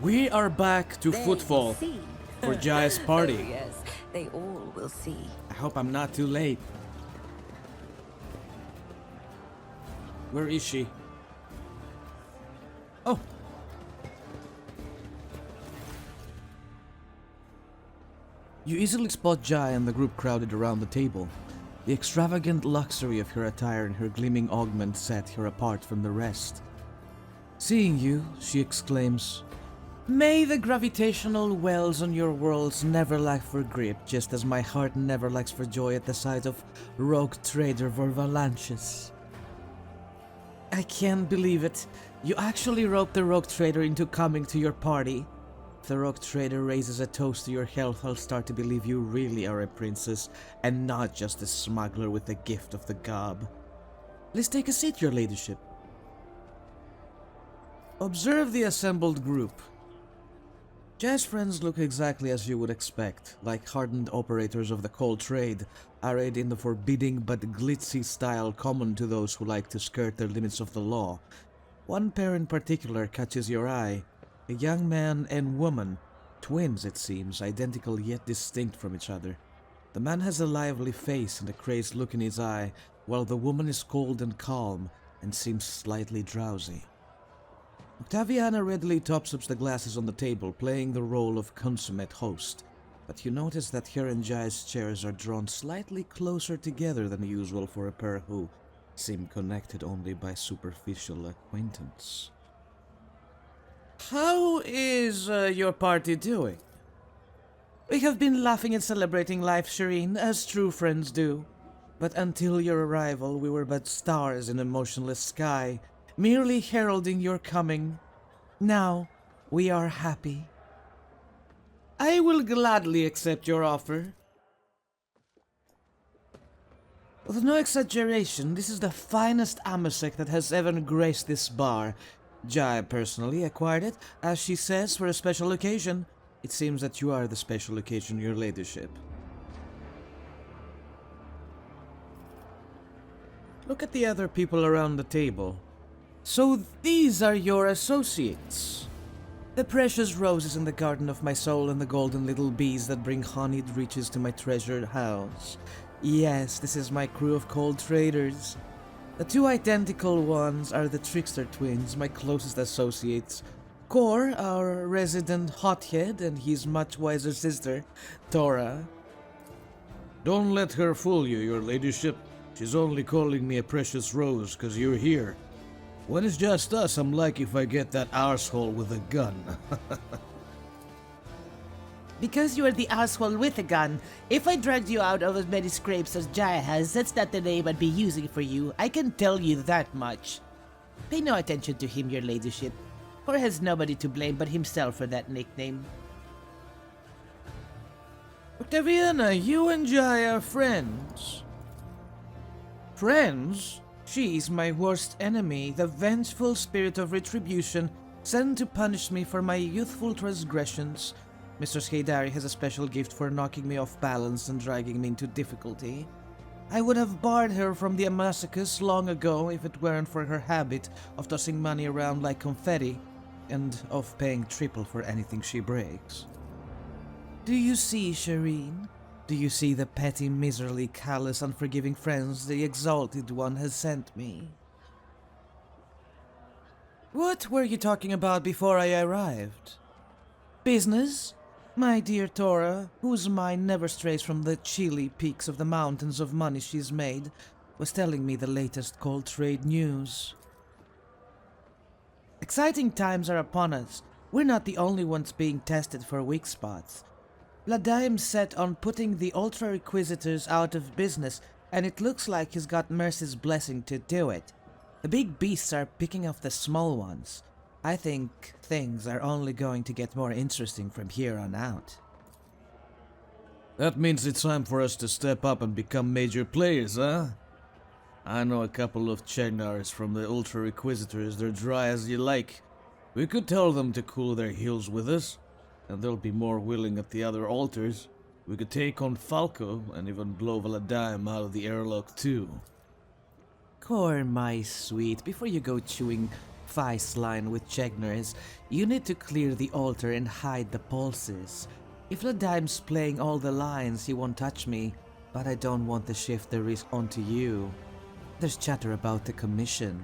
We are back to There footfall you see. for Jai's party. Oh, yes, they all will see. I hope I'm not too late. Where is she? Oh! You easily spot Jai and the group crowded around the table. The extravagant luxury of her attire and her gleaming augment set her apart from the rest. Seeing you, she exclaims, "May the gravitational wells on your worlds never lack for grip, just as my heart never lacks for joy at the sight of rogue trader Vorvalanches." I can't believe it. You actually roped the rogue trader into coming to your party. If the rogue trader raises a toast to your health, I'll start to believe you really are a princess and not just a smuggler with the gift of the gob. Please take a seat, your ladyship. Observe the assembled group. Jai's friends look exactly as you would expect, like hardened operators of the cold trade, arrayed in the forbidding but glitzy style common to those who like to skirt the limits of the law. One pair in particular catches your eye, a young man and woman, twins it seems, identical yet distinct from each other. The man has a lively face and a crazed look in his eye, while the woman is cold and calm and seems slightly drowsy. Octaviana readily tops-ups the glasses on the table, playing the role of consummate host, but you notice that her and Jai's chairs are drawn slightly closer together than usual for a pair who seem connected only by superficial acquaintance. How is your party doing? We have been laughing and celebrating life, Shireen, as true friends do. But until your arrival, we were but stars in a motionless sky, merely heralding your coming. Now, we are happy. I will gladly accept your offer. With no exaggeration, this is the finest Ammaricar that has ever graced this bar. Jai personally acquired it, as she says, for a special occasion. It seems that you are the special occasion, your ladyship. Look at the other people around the table. So these are your associates. The precious roses in the garden of my soul and the golden little bees that bring honeyed riches to my treasured house. Yes, this is my crew of cold traders. The two identical ones are the trickster twins, my closest associates. Kor, our resident hothead, and his much wiser sister, Tora. Don't let her fool you, your ladyship. She's only calling me a precious rose because you're here. When it's just us, I'm like if I get that arsehole with a gun. Because you are the asshole with a gun, if I dragged you out of as many scrapes as Jai has, that's not the name I'd be using for you. I can tell you that much. Pay no attention to him, your ladyship. Kor has nobody to blame but himself for that nickname. Octaviana, you and Jai are friends. Friends? She is my worst enemy, the vengeful spirit of retribution sent to punish me for my youthful transgressions. Mistress Haydari has a special gift for knocking me off balance and dragging me into difficulty. I would have barred her from the Ammaricar long ago if it weren't for her habit of tossing money around like confetti and of paying triple for anything she breaks. Do you see, Shireen? Do you see the petty, miserly, callous, unforgiving friends the Exalted One has sent me? What were you talking about before I arrived? Business? My dear Tora, whose mind never strays from the chilly peaks of the mountains of money she's made, was telling me the latest cold trade news. Exciting times are upon us. We're not the only ones being tested for weak spots. Vladime's set on putting the Ultra-Inquisitors out of business, and it looks like he's got Mercy's blessing to do it. The big beasts are picking off the small ones. I think things are only going to get more interesting from here on out. That means it's time for us to step up and become major players, huh? I know a couple of Chegnars from the Ultra-Inquisitors. They're dry as you like. We could tell them to cool their heels with us, and they'll be more willing at the other altars. We could take on Falco and even blow Vladime out of the airlock too. Kor, my sweet, before you go chewing feist line with Chegners, you need to clear the altar and hide the pulses. If Ladime's playing all the lines, he won't touch me, but I don't want to shift the risk onto you. There's chatter about the commission.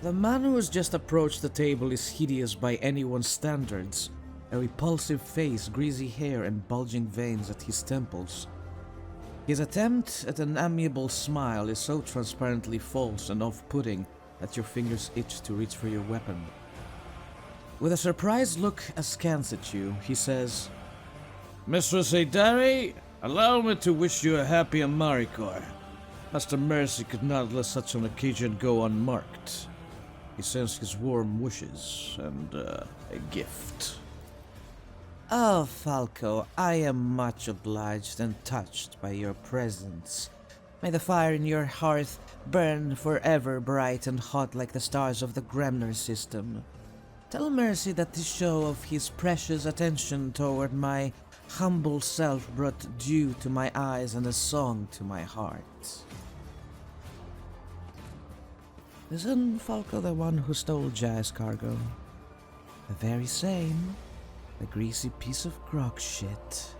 The man who has just approached the table is hideous by anyone's standards. A repulsive face, greasy hair, and bulging veins at his temples. His attempt at an amiable smile is so transparently false and off-putting that your fingers itch to reach for your weapon. With a surprised look askance at you, he says, "Mistress Heydari, allow me to wish you a happy Ammaricar. Master Mercy could not let such an occasion go unmarked." He sends his warm wishes and a gift. Oh, Falco, I am much obliged and touched by your presence. May the fire in your hearth burn forever bright and hot like the stars of the Gremner system. Tell Mercy that the show of his precious attention toward my humble self brought dew to my eyes and a song to my heart. Isn't Falco the one who stole Jai's cargo? The very same. The greasy piece of grog shit.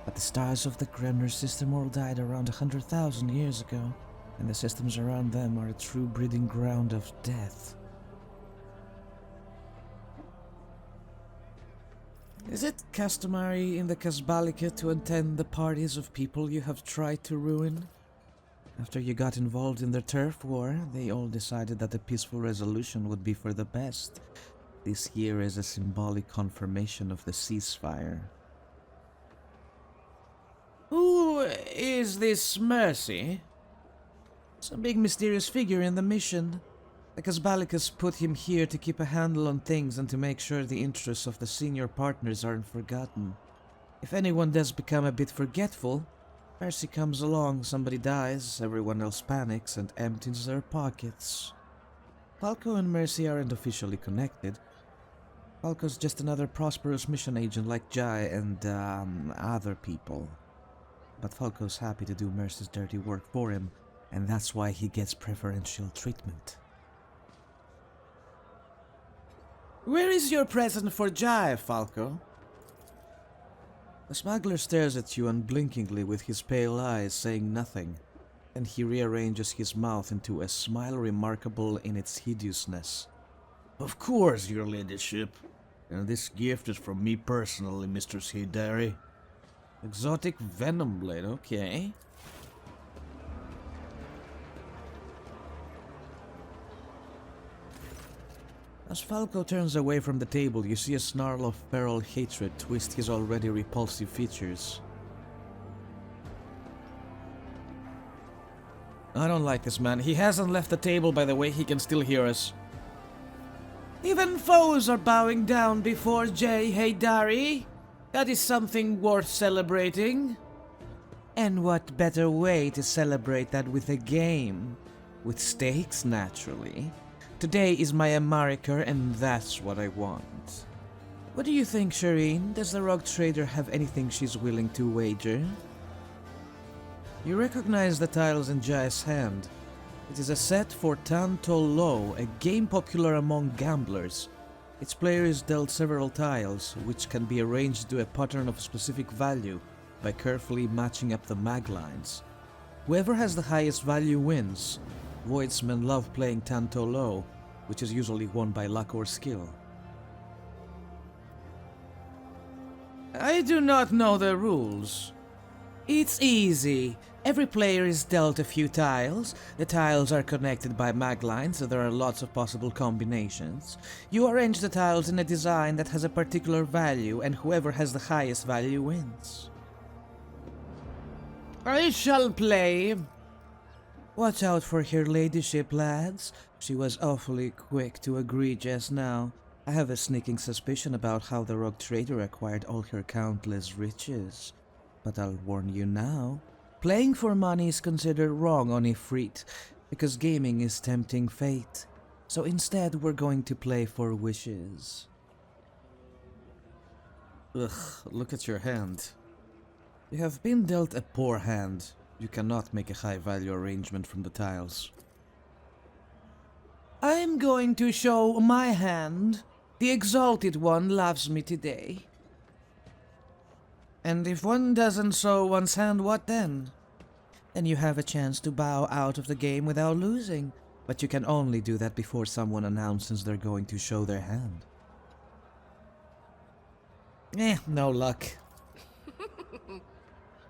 But the stars of the Gremner system all died around 100,000 years ago, and the systems around them are a true breeding ground of death. Is it customary in the Kasbalika to attend the parties of people you have tried to ruin? After you got involved in the turf war, they all decided that a peaceful resolution would be for the best. This year is a symbolic confirmation of the ceasefire. Who is this Mercy? Some big mysterious figure in the mission. The Kasbalicus put him here to keep a handle on things and to make sure the interests of the senior partners aren't forgotten. If anyone does become a bit forgetful, Mercy comes along, somebody dies, everyone else panics and empties their pockets. Falco and Mercy aren't officially connected. Falco's just another prosperous mission agent like Jai and, other people. But Falco's happy to do Mercy's dirty work for him, and that's why he gets preferential treatment. Where is your present for Jai, Falco? The smuggler stares at you unblinkingly with his pale eyes, saying nothing, and he rearranges his mouth into a smile remarkable in its hideousness. Of course, your ladyship. And this gift is from me personally, Mistress Heydari. Exotic venom blade, okay. As Falco turns away from the table, you see a snarl of feral hatred twist his already repulsive features. I don't like this man. He hasn't left the table, by the way. He can still hear us. Even foes are bowing down before Jai Heydari. That is something worth celebrating. And what better way to celebrate that with a game? With stakes, naturally. Today is my Ammaricar, and that's what I want. What do you think, Shireen? Does the rogue trader have anything she's willing to wager? You recognize the tiles in Jai's hand. It is a set for Tanto Low, a game popular among gamblers. Its player is dealt several tiles, which can be arranged to a pattern of specific value by carefully matching up the mag lines. Whoever has the highest value wins. Voidsmen love playing Tanto Low, which is usually won by luck or skill. I do not know the rules. It's easy. Every player is dealt a few tiles. The tiles are connected by mag lines, so there are lots of possible combinations. You arrange the tiles in a design that has a particular value, and whoever has the highest value wins. I shall play. Watch out for her ladyship, lads. She was awfully quick to agree just now. I have a sneaking suspicion about how the rogue trader acquired all her countless riches. But I'll warn you now. Playing for money is considered wrong on Ifrit, because gaming is tempting fate. So instead, we're going to play for wishes. Ugh, look at your hand. You have been dealt a poor hand. You cannot make a high-value arrangement from the tiles. I'm going to show my hand. The Exalted One loves me today. And if one doesn't show one's hand, what then? Then you have a chance to bow out of the game without losing. But you can only do that before someone announces they're going to show their hand. No luck.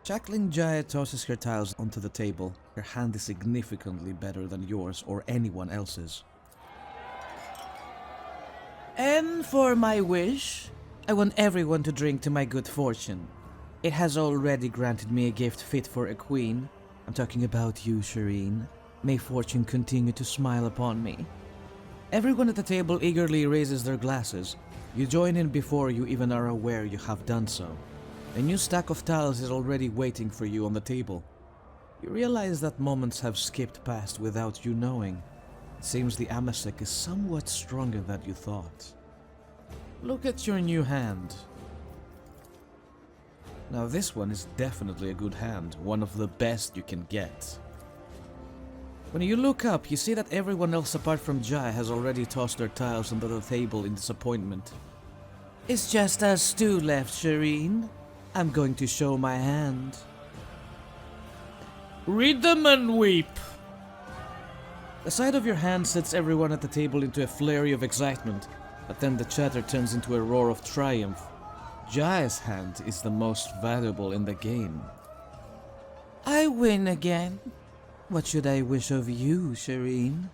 Jacqueline Jaya tosses her tiles onto the table. Her hand is significantly better than yours or anyone else's. And for my wish, I want everyone to drink to my good fortune. It has already granted me a gift fit for a queen. I'm talking about you, Shireen. May fortune continue to smile upon me. Everyone at the table eagerly raises their glasses. You join in before you even are aware you have done so. A new stack of tiles is already waiting for you on the table. You realize that moments have skipped past without you knowing. It seems the Amasek is somewhat stronger than you thought. Look at your new hand. Now this one is definitely a good hand, one of the best you can get. When you look up, you see that everyone else apart from Jai has already tossed their tiles onto the table in disappointment. It's just us two left, Shireen. I'm going to show my hand. Read them and weep! The sight of your hand sets everyone at the table into a flurry of excitement, but then the chatter turns into a roar of triumph. Jai's hand is the most valuable in the game. I win again. What should I wish of you, Shireen?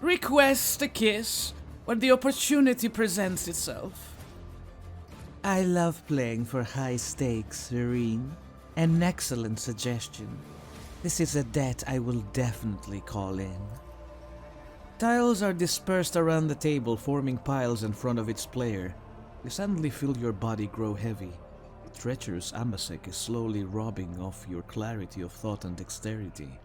Request a kiss when the opportunity presents itself. I love playing for high stakes, Shireen. An excellent suggestion. This is a debt I will definitely call in. Tiles are dispersed around the table, forming piles in front of its player. You suddenly feel your body grow heavy. The treacherous Amasek is slowly robbing off your clarity of thought and dexterity.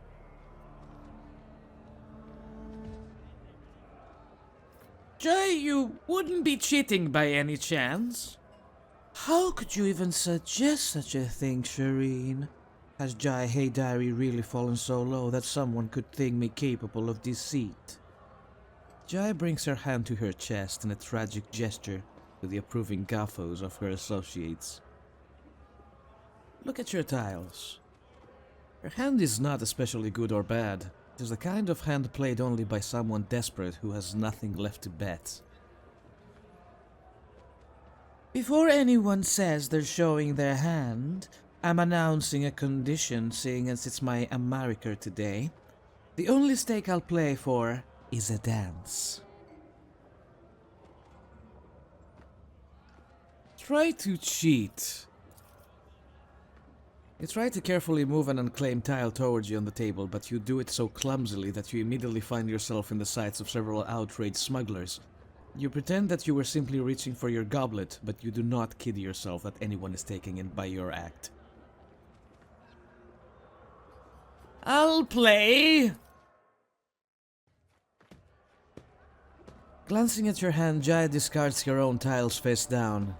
Jai, you wouldn't be cheating by any chance? How could you even suggest such a thing, Shireen? Has Jai Haydari really fallen so low that someone could think me capable of deceit? Jai brings her hand to her chest in a tragic gesture with the approving guffaws of her associates. Look at your tiles. Her hand is not especially good or bad. It is the kind of hand played only by someone desperate who has nothing left to bet. Before anyone says they're showing their hand, I'm announcing a condition, seeing as it's my Ammaricar today. The only stake I'll play for is a dance. Try to cheat. You try to carefully move an unclaimed tile towards you on the table, but you do it so clumsily that you immediately find yourself in the sights of several outraged smugglers. You pretend that you were simply reaching for your goblet, but you do not kid yourself that anyone is taken in by your act. I'll play! Glancing at your hand, Jaya discards her own tiles face down.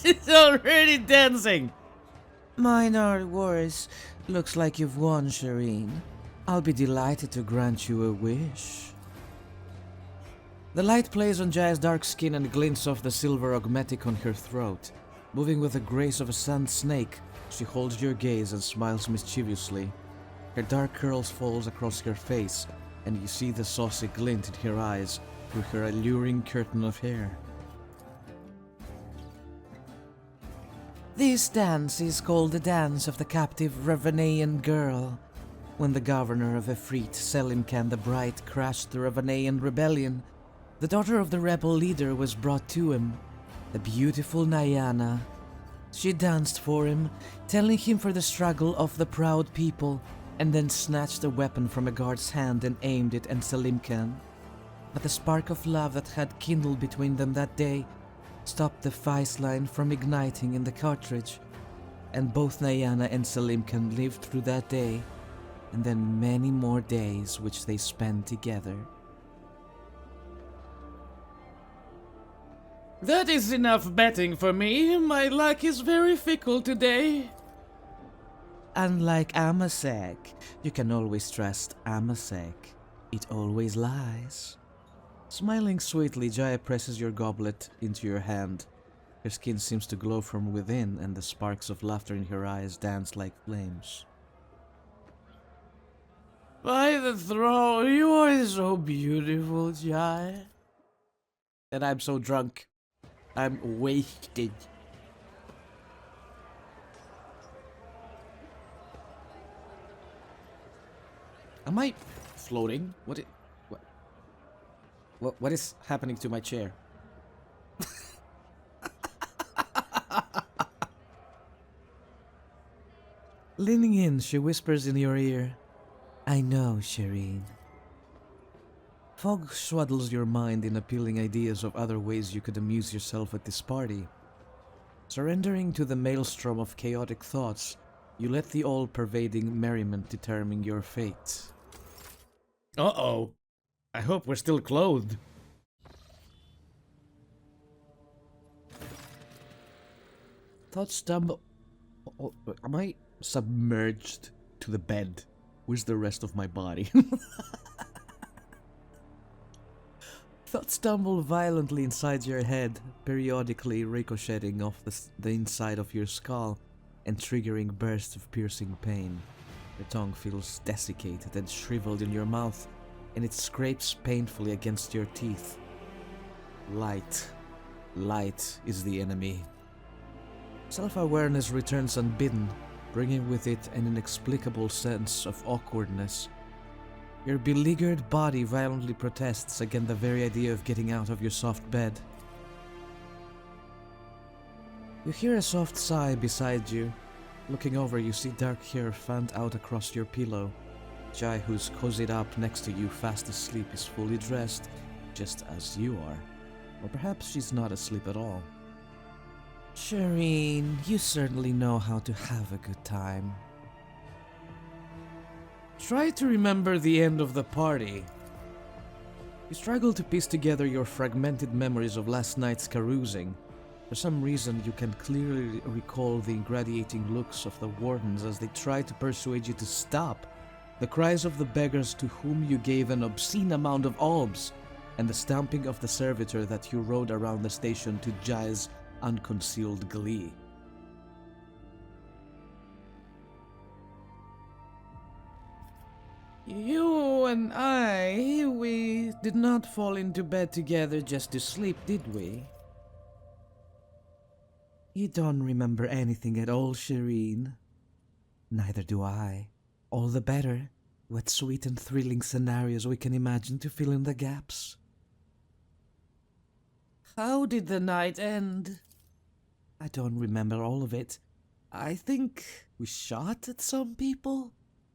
She's already dancing! Mine are worse. Looks like you've won, Shireen. I'll be delighted to grant you a wish. The light plays on Jaya's dark skin and glints off the silver augmetic on her throat. Moving with the grace of a sand snake, she holds your gaze and smiles mischievously. Her dark curls falls across her face, and you see the saucy glint in her eyes through her alluring curtain of hair. This dance is called the Dance of the Captive Ravanaean Girl. When the governor of Efreet, Selimkan the Bright, crashed the Ravanaean rebellion, the daughter of the rebel leader was brought to him, the beautiful Nyana. She danced for him, telling him for the struggle of the proud people, and then snatched a weapon from a guard's hand and aimed it at Selimkan. But the spark of love that had kindled between them that day stopped the Feist line from igniting in the cartridge, and both Nyana and Selimkan lived through that day, and then many more days which they spend together. That is enough betting for me. My luck is very fickle today. Unlike Amasek, you can always trust Amasek. It always lies. Smiling sweetly, Jaya presses your goblet into your hand. Her skin seems to glow from within, and the sparks of laughter in her eyes dance like flames. By the throne, you are so beautiful, Jai. And I'm so drunk. I'm wasted. Am I floating? What is happening to my chair? Leaning in, she whispers in your ear, "I know, Shireen." Fog swaddles your mind in appealing ideas of other ways you could amuse yourself at this party. Surrendering to the maelstrom of chaotic thoughts, you let the all-pervading merriment determine your fate. Uh-oh. I hope we're still clothed. Thoughts stumble... am I submerged to the bed? Where's the rest of my body? Thoughts stumble violently inside your head, periodically ricocheting off the inside of your skull and triggering bursts of piercing pain. Your tongue feels desiccated and shriveled in your mouth, and it scrapes painfully against your teeth. Light. Light is the enemy. Self-awareness returns unbidden, bringing with it an inexplicable sense of awkwardness. Your beleaguered body violently protests against the very idea of getting out of your soft bed. You hear a soft sigh beside you. Looking over, you see dark hair fanned out across your pillow. Jai, who's cozied up next to you fast asleep, is fully dressed, just as you are. Or perhaps she's not asleep at all. Shireen, you certainly know how to have a good time. Try to remember the end of the party. You struggle to piece together your fragmented memories of last night's carousing. For some reason, you can clearly recall the ingratiating looks of the wardens as they try to persuade you to stop, the cries of the beggars to whom you gave an obscene amount of alms, and the stamping of the servitor that you rode around the station to Jai's unconcealed glee. You and I, we did not fall into bed together just to sleep, did we? You don't remember anything at all, Shireen. Neither do I. All the better. What sweet and thrilling scenarios we can imagine to fill in the gaps. How did the night end? I don't remember all of it. I think we shot at some people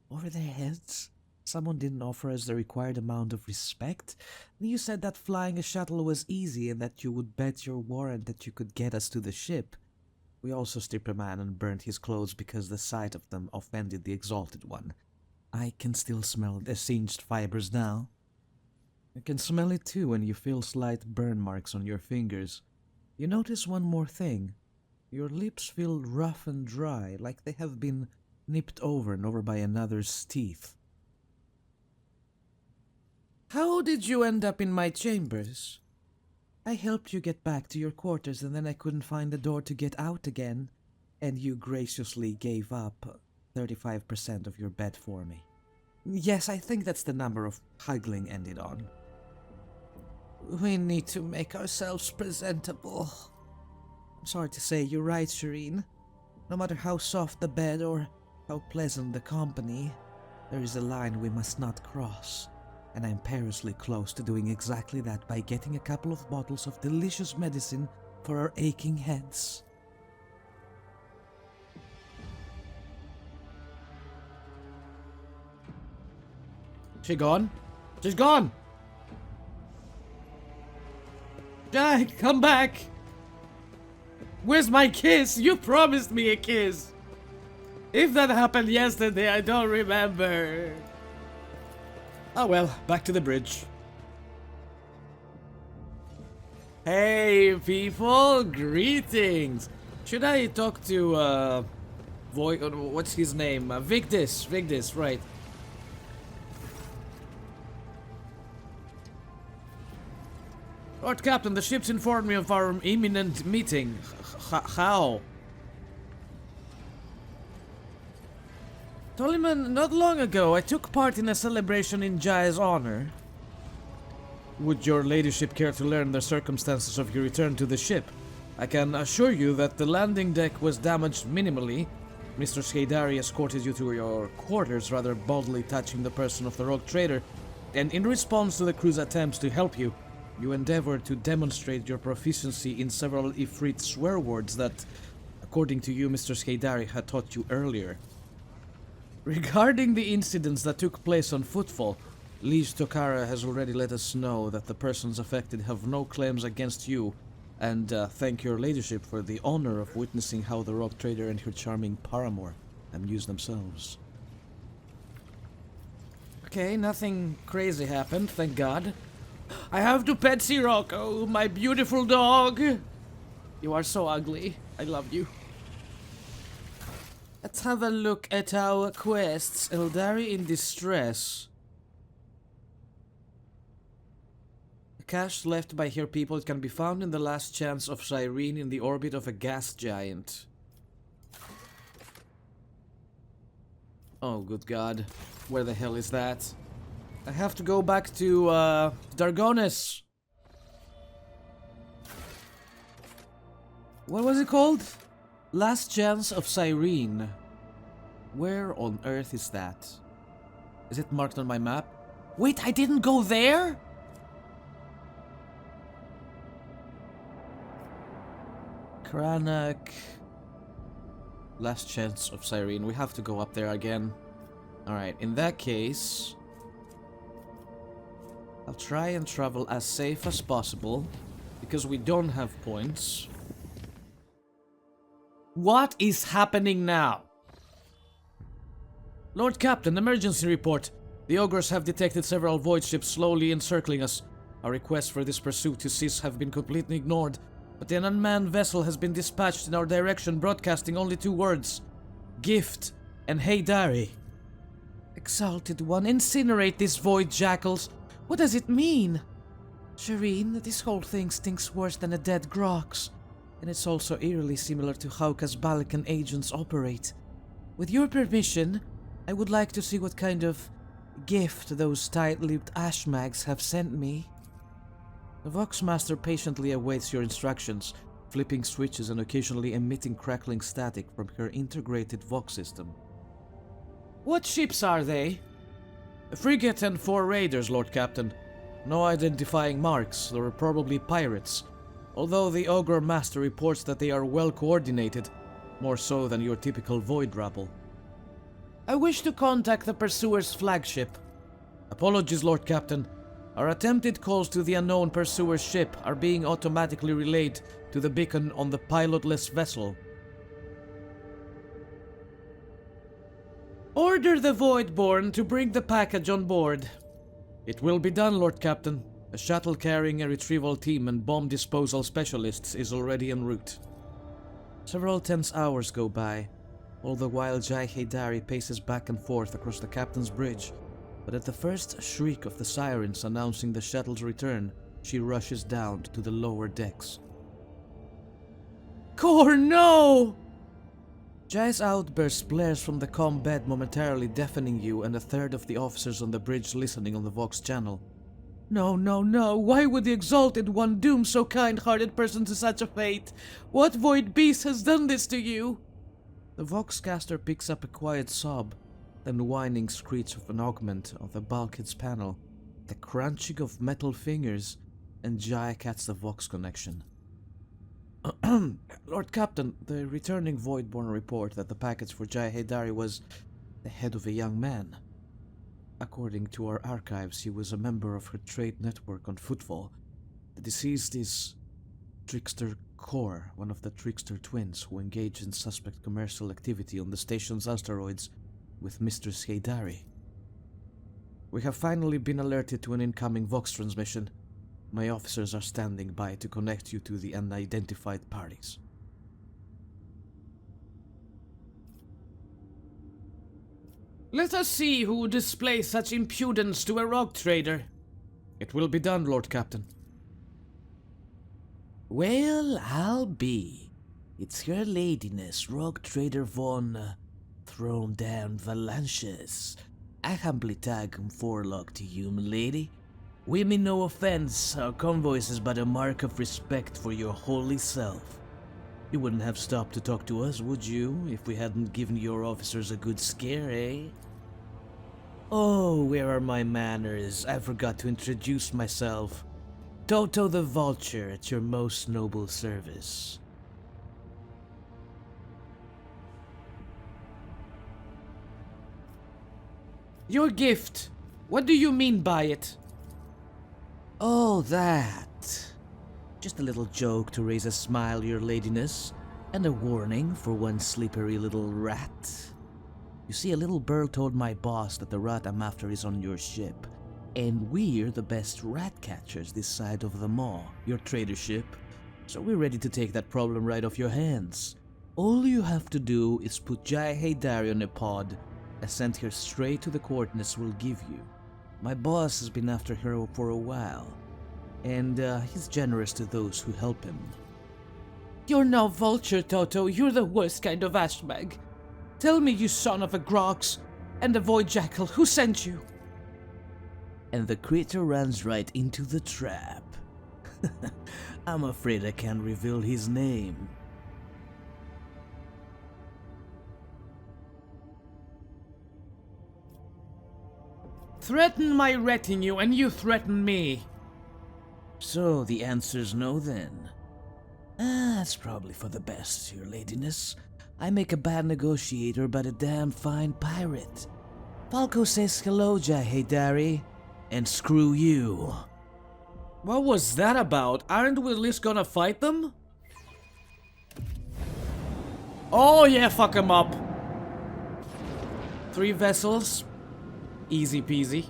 over their heads. Someone didn't offer us the required amount of respect. You said that flying a shuttle was easy and that you would bet your warrant that you could get us to the ship. We also stripped a man and burnt his clothes because the sight of them offended the Exalted One. I can still smell the singed fibers now. You can smell it too when you feel slight burn marks on your fingers. You notice one more thing. Your lips feel rough and dry, like they have been nipped over and over by another's teeth. How did you end up in my chambers? I helped you get back to your quarters and then I couldn't find the door to get out again, and you graciously gave up 35% of your bed for me. Yes, I think that's the number of haggling ended on. We need to make ourselves presentable. I'm sorry to say, you're right, Shireen. No matter how soft the bed or how pleasant the company, there is a line we must not cross. And I'm perilously close to doing exactly that by getting a couple of bottles of delicious medicine for our aching heads. She gone? She's gone! Jai, come back! Where's my kiss? You promised me a kiss! If that happened yesterday, I don't remember. Oh well, back to the bridge. Hey people, greetings! Should I talk to, what's his name? Vigdis, right. Lord Captain, the ship's informed me of our imminent meeting. How? Tollyman, not long ago, I took part in a celebration in Jai's honor. Would your ladyship care to learn the circumstances of your return to the ship? I can assure you that the landing deck was damaged minimally. Mr. Skeidari escorted you to your quarters, rather boldly touching the person of the rogue trader, and in response to the crew's attempts to help you, you endeavored to demonstrate your proficiency in several Ifrit swear words that, according to you, Mr. Skeidari had taught you earlier. Regarding the incidents that took place on Footfall, Liege Tokara has already let us know that the persons affected have no claims against you, and thank your ladyship for the honor of witnessing how the rogue trader and her charming paramour amuse themselves. Okay, nothing crazy happened, thank God. I have to pet Sirocco, my beautiful dog. You are so ugly. I love you. Let's have a look at our quests. Eldari in distress. The cache left by her people can be found in the last chance of Cyrene in the orbit of a gas giant. Oh, good God. Where the hell is that? I have to go back to, Dargonis. What was it called? Last Chance of Cyrene. Where on earth is that? Is it marked on my map? Wait, I didn't go there? Kranak. Last Chance of Cyrene. We have to go up there again. Alright, in that case, I'll try and travel as safe as possible, because we don't have points. What is happening now? Lord Captain, emergency report. The ogres have detected several void ships slowly encircling us. Our requests for this pursuit to cease have been completely ignored, but an unmanned vessel has been dispatched in our direction, broadcasting only 2 words: Gift and Hey Dari. Exalted One, incinerate these void jackals. What does it mean? Shireen, this whole thing stinks worse than a dead Grox. And it's also eerily similar to how Kazbalikan agents operate. With your permission, I would like to see what kind of gift those tight-lipped ashmags have sent me. The Voxmaster patiently awaits your instructions, flipping switches and occasionally emitting crackling static from her integrated Vox system. What ships are they? A frigate and 4 raiders, Lord Captain. No identifying marks, they were probably pirates. Although the Ogre Master reports that they are well coordinated, more so than your typical void rabble. I wish to contact the Pursuer's flagship. Apologies, Lord Captain. Our attempted calls to the unknown Pursuer's ship are being automatically relayed to the beacon on the pilotless vessel. Order the Voidborn to bring the package on board. It will be done, Lord Captain. A shuttle carrying a retrieval team and bomb disposal specialists is already en route. Several tense hours go by, all the while Jai Haydari paces back and forth across the captain's bridge, but at the first shriek of the sirens announcing the shuttle's return, she rushes down to the lower decks. Kor, no! Jai's outburst blares from the comm bed, momentarily deafening you and a third of the officers on the bridge listening on the Vox channel. No, no, no, why would the Exalted One doom so kind-hearted person to such a fate? What void beast has done this to you? The Voxcaster picks up a quiet sob, then whining screech of an augment of the bulkhead's panel, the crunching of metal fingers, and Jai cuts the Vox connection. Lord Captain, the returning Voidborn report that the package for Jai Haydari was the head of a young man. According to our archives, he was a member of her trade network on Footfall. The deceased is Trickster Core, one of the Trickster twins who engaged in suspect commercial activity on the station's asteroids with Mistress Heydari. We have finally been alerted to an incoming Vox transmission. My officers are standing by to connect you to the unidentified parties. Let us see who displays such impudence to a rogue trader. It will be done, Lord Captain. Well, I'll be. It's Her Ladiness, Rogue Trader von Thrown Down Valanches. I humbly tag forelock to you, m'lady. We mean no offense, our convoys is but a mark of respect for your holy self. You wouldn't have stopped to talk to us, would you, if we hadn't given your officers a good scare, eh? Oh, where are my manners? I forgot to introduce myself. Toto the Vulture at your most noble service. Your gift. What do you mean by it? Oh, that. Just a little joke to raise a smile, your ladiness, and a warning for one slippery little rat. You see, a little bird told my boss that the rat I'm after is on your ship, and we're the best rat catchers this side of the maw, your trader ship, so we're ready to take that problem right off your hands. All you have to do is put Jai Heydari on a pod and send her straight to the coordinates we'll give you. My boss has been after her for a while, and he's generous to those who help him. You're no vulture, Toto. You're the worst kind of ashbag. Tell me, you son of a grox, and the void jackal, who sent you? And the creature runs right into the trap. I'm afraid I can't reveal his name. Threaten my retinue and you threaten me. So the answer's no then. That's probably for the best, your ladiness. I make a bad negotiator but a damn fine pirate. Falco says hello, Jai Heydari, and screw you. What was that about? Aren't we at least gonna fight them? Oh yeah, fuck them up. 3 vessels. Easy peasy.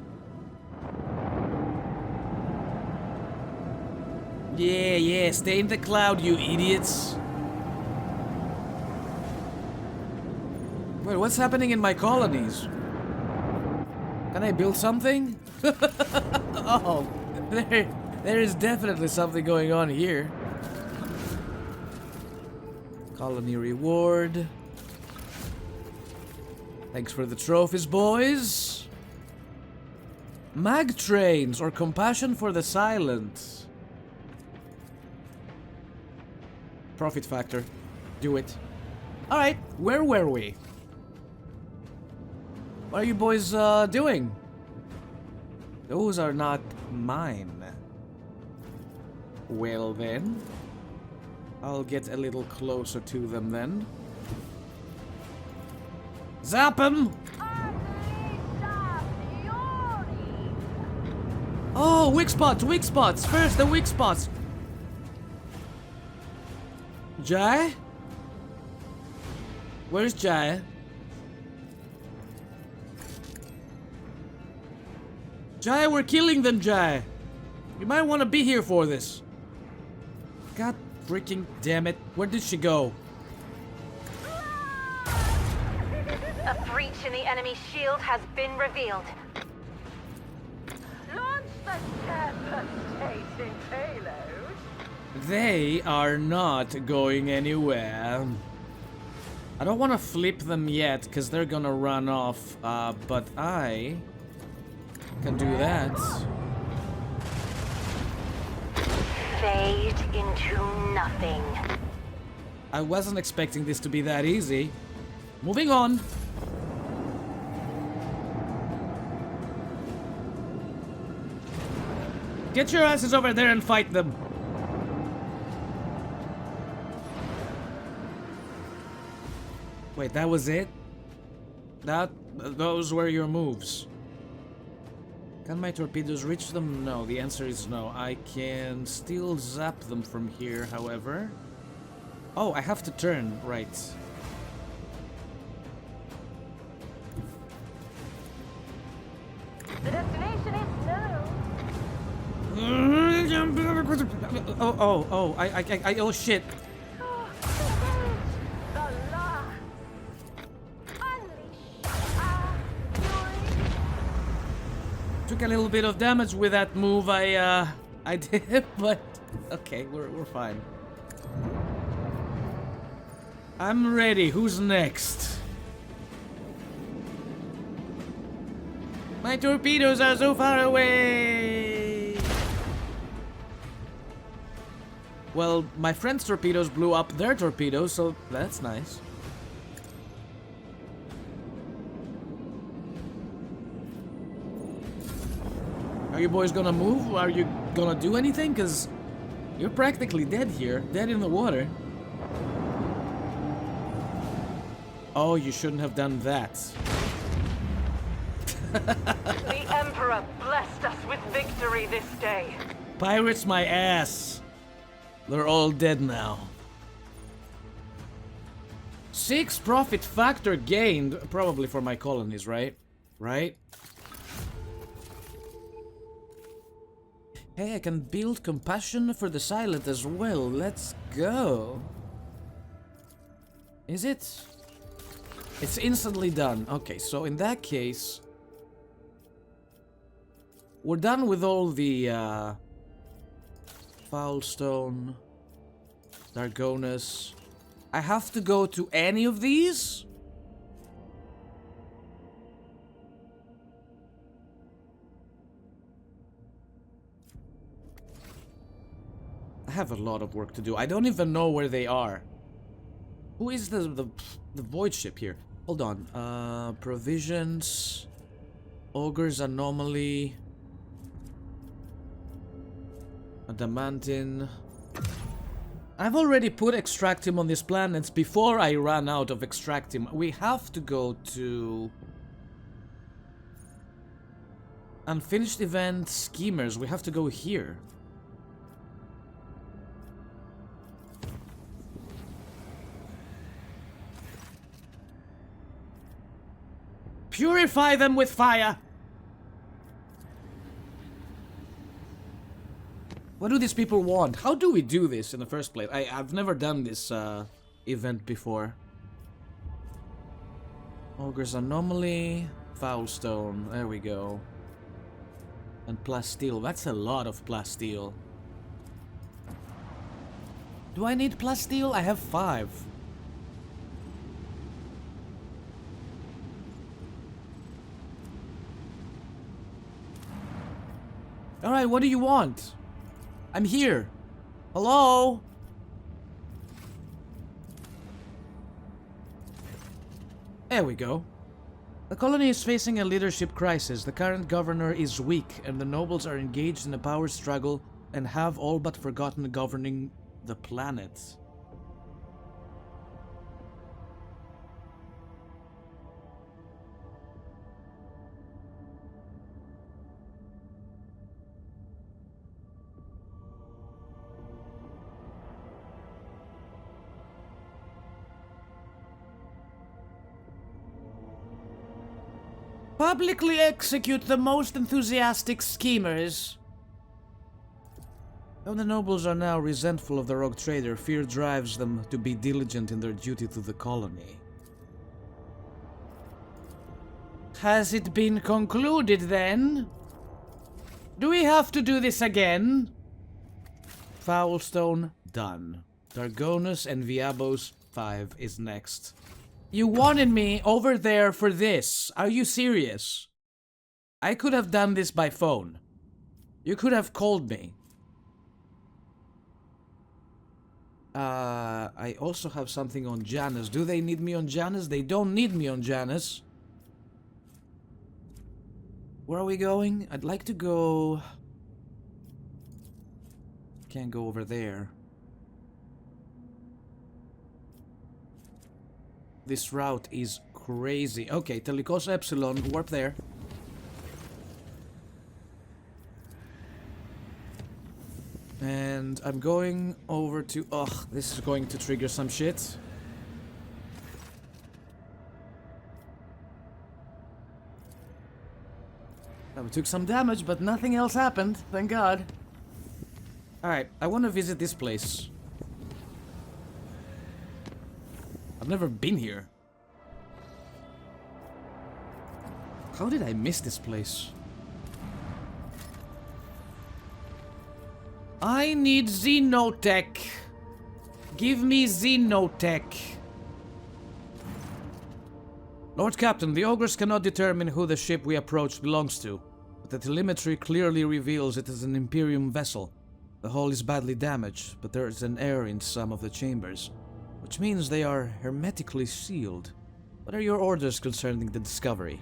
Yeah, stay in the cloud, you idiots. Wait, what's happening in my colonies? Can I build something? Oh, there is definitely something going on here. Colony reward. Thanks for the trophies, boys. Mag trains or compassion for the silent. Profit factor. Do it. Alright, where were we? What are you boys doing? Those are not mine. Well then, I'll get a little closer to them then. Zap 'em! Oh, weak spots! First the weak spots! Jai? Where's Jai? Jai, we're killing them, Jai! You might want to be here for this. God freaking damn it. Where did she go? A breach in the enemy shield has been revealed. Launch the devastating payload. They are not going anywhere. I don't want to flip them yet, because they're gonna run off, but I can do that. Fade into nothing. I wasn't expecting this to be that easy. Moving on. Get your asses over there and fight them. Wait, that was it? Those were your moves. Can my torpedoes reach them? No, the answer is no. I can still zap them from here, however. Oh, I have to turn, right. The destination is known. Oh shit. The law. Unleash our fury. Took a little bit of damage with that move I did, but okay, we're fine. I'm ready. Who's next? My torpedoes are so far away. Well, my friend's torpedoes blew up their torpedoes, so that's nice. Are you boys gonna move? Are you gonna do anything? Because you're practically dead here. Dead in the water. Oh, you shouldn't have done that. The Emperor blessed us with victory this day. Pirates my ass. They're all dead now. 6 profit factor gained. Probably for my colonies, right? Right? Hey, I can build compassion for the silent as well. Let's go. Is it? It's instantly done. Okay, so in that case, we're done with all the Foulstone, Dargonus. I have to go to any of these? I have a lot of work to do. I don't even know where they are. Who is the void ship here? Hold on. Provisions. Ogre's Anomaly. Adamantin. I've already put Extractim on these planets before I ran out of Extractim. We have to go to Unfinished Event Schemers. We have to go here. Purify them with fire! What do these people want? How do we do this in the first place? I've never done this event before. Ogre's Anomaly, Foulstone, there we go. And Plasteel, that's a lot of Plasteel. Do I need Plasteel? I have 5. Alright, what do you want? I'm here. Hello? There we go. The colony is facing a leadership crisis. The current governor is weak, and the nobles are engaged in a power struggle and have all but forgotten governing the planet. Publicly execute the most enthusiastic schemers. Though the nobles are now resentful of the rogue trader, fear drives them to be diligent in their duty to the colony. Has it been concluded then? Do we have to do this again? Foulstone, done. Dargonus and Viabos 5 is next. You wanted me over there for this. Are you serious? I could have done this by phone. You could have called me. I also have something on Janus. Do they need me on Janus? They don't need me on Janus. Where are we going? I'd like to go... Can't go over there. This route is crazy. Okay, Telikos Epsilon, warp there. And I'm going over to... Ugh, this is going to trigger some shit. We took some damage, but nothing else happened, thank God. Alright, I want to visit this place. I've never been here. How did I miss this place? I need Xenotech. Give me Xenotech. Lord Captain, the ogres cannot determine who the ship we approached belongs to, but the telemetry clearly reveals it is an Imperium vessel. The hull is badly damaged, but there is an air in some of the chambers, which means they are hermetically sealed. What are your orders concerning the discovery?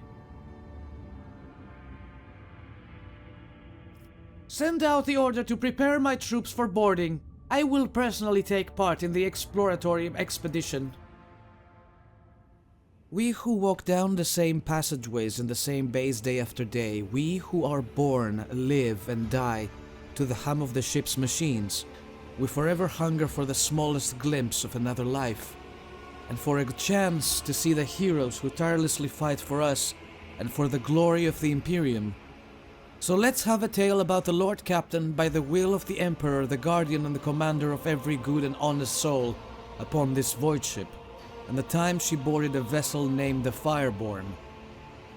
Send out the order to prepare my troops for boarding. I will personally take part in the exploratory expedition. We who walk down the same passageways in the same bays day after day, we who are born, live and die to the hum of the ship's machines, we forever hunger for the smallest glimpse of another life, and for a chance to see the heroes who tirelessly fight for us and for the glory of the Imperium. So let's have a tale about the Lord Captain, by the will of the Emperor, the guardian and the commander of every good and honest soul upon this void ship, and the time she boarded a vessel named the Fireborn.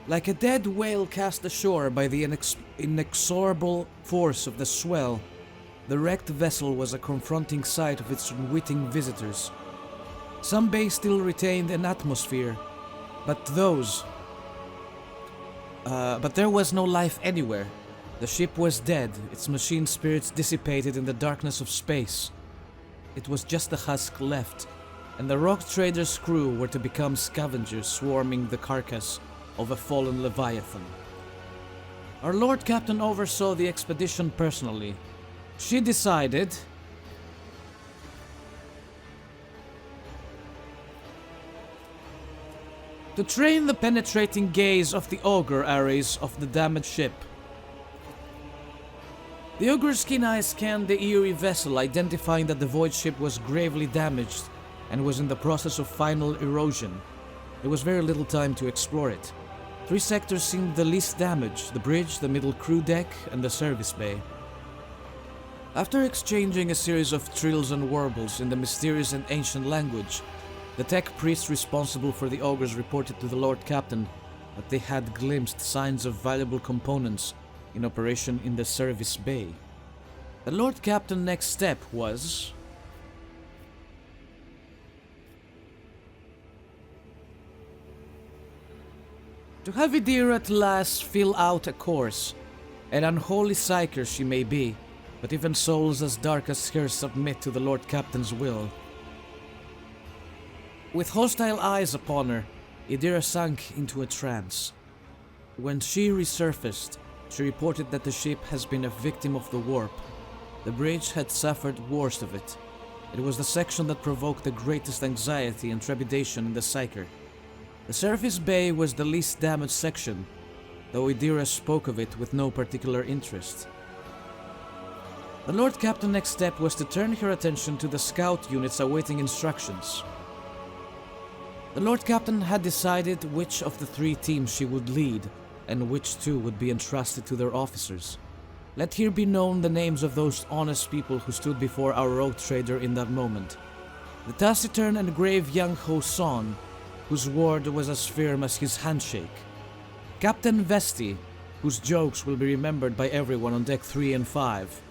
Like a dead whale cast ashore by the inexorable force of the swell, the wrecked vessel was a confronting sight of its unwitting visitors. Some bays still retained an atmosphere, but there was no life anywhere. The ship was dead, its machine spirits dissipated in the darkness of space. It was just the husk left, and the rock trader's crew were to become scavengers swarming the carcass of a fallen Leviathan. Our Lord Captain oversaw the expedition personally. She decided to train the penetrating gaze of the ogre arrays of the damaged ship. The ogre's keen eyes scanned the eerie vessel, identifying that the void ship was gravely damaged and was in the process of final erosion. There was very little time to explore it. 3 sectors seemed the least damaged: the bridge, the middle crew deck, and the service bay. After exchanging a series of trills and warbles in the mysterious and ancient language, the tech priest responsible for the ogres reported to the Lord Captain that they had glimpsed signs of valuable components in operation in the service bay. The Lord Captain's next step was to have Idira at last fill out a course. An unholy psyker she may be, but even souls as dark as hers submit to the Lord Captain's will. With hostile eyes upon her, Idira sank into a trance. When she resurfaced, she reported that the ship has been a victim of the warp. The bridge had suffered worst of it. It was the section that provoked the greatest anxiety and trepidation in the psyker. The surface bay was the least damaged section, though Idira spoke of it with no particular interest. The Lord Captain's next step was to turn her attention to the scout units awaiting instructions. The Lord Captain had decided which of the 3 teams she would lead, and which 2 would be entrusted to their officers. Let here be known the names of those honest people who stood before our rogue trader in that moment. The taciturn and grave young Hoson, whose word was as firm as his handshake. Captain Vesti, whose jokes will be remembered by everyone on deck 3 and 5.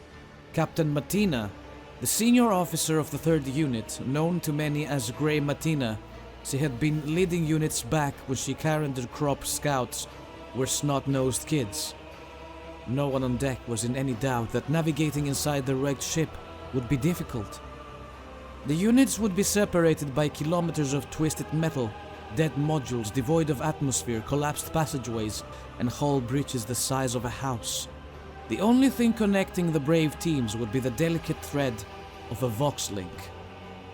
Captain Matina, the senior officer of the 3rd unit, known to many as Grey Matina. She had been leading units back when she carried the crop scouts were snot-nosed kids. No one on deck was in any doubt that navigating inside the wrecked ship would be difficult. The units would be separated by kilometers of twisted metal, dead modules devoid of atmosphere, collapsed passageways, and hull breaches the size of a house. The only thing connecting the brave teams would be the delicate thread of a Vox link.